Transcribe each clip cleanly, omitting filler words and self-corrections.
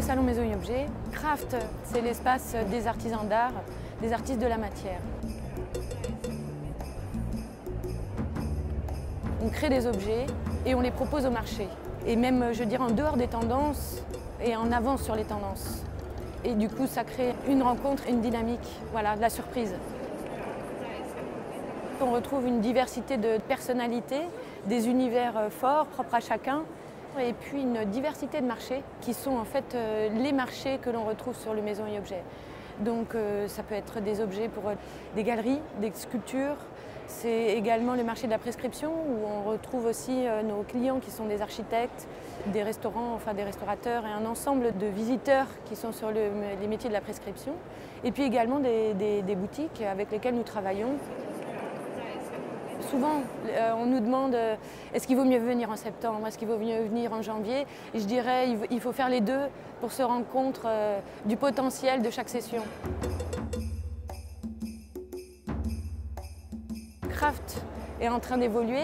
le salon Maison et Objets, Craft, c'est l'espace des artisans d'art, des artistes de la matière. On crée des objets et on les propose au marché. Et même, je dirais, en dehors des tendances et en avance sur les tendances. Et du coup, ça crée une rencontre, une dynamique, voilà, de la surprise. On retrouve une diversité de personnalités, des univers forts, propres à chacun, et puis une diversité de marchés qui sont en fait les marchés que l'on retrouve sur le Maison et Objets. Donc ça peut être des objets pour des galeries, des sculptures. C'est également le marché de la prescription où on retrouve aussi nos clients qui sont des architectes, des restaurants, enfin des restaurateurs et un ensemble de visiteurs qui sont sur les métiers de la prescription. Et puis également des boutiques avec lesquelles nous travaillons. Souvent, on nous demande est-ce qu'il vaut mieux venir en septembre, est-ce qu'il vaut mieux venir en janvier? Et je dirais il faut faire les deux pour se rendre compte du potentiel de chaque session. Craft est en train d'évoluer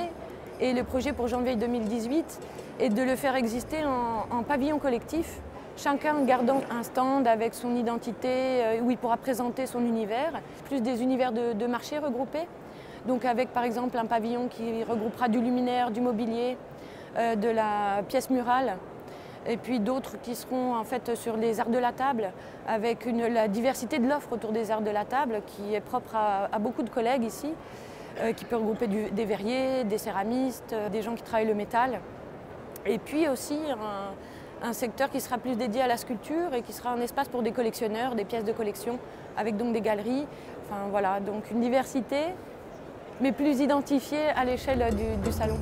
et le projet pour janvier 2018 est de le faire exister en pavillon collectif, chacun gardant un stand avec son identité où il pourra présenter son univers, plus des univers de marché regroupés. Donc avec par exemple un pavillon qui regroupera du luminaire, du mobilier, de la pièce murale, et puis d'autres qui seront en fait sur les arts de la table, avec la diversité de l'offre autour des arts de la table qui est propre à beaucoup de collègues ici, qui peut regrouper des verriers, des céramistes, des gens qui travaillent le métal. Et puis aussi un secteur qui sera plus dédié à la sculpture et qui sera un espace pour des collectionneurs, des pièces de collection, avec donc des galeries. Enfin voilà, donc une diversité, mais plus identifiée à l'échelle du salon.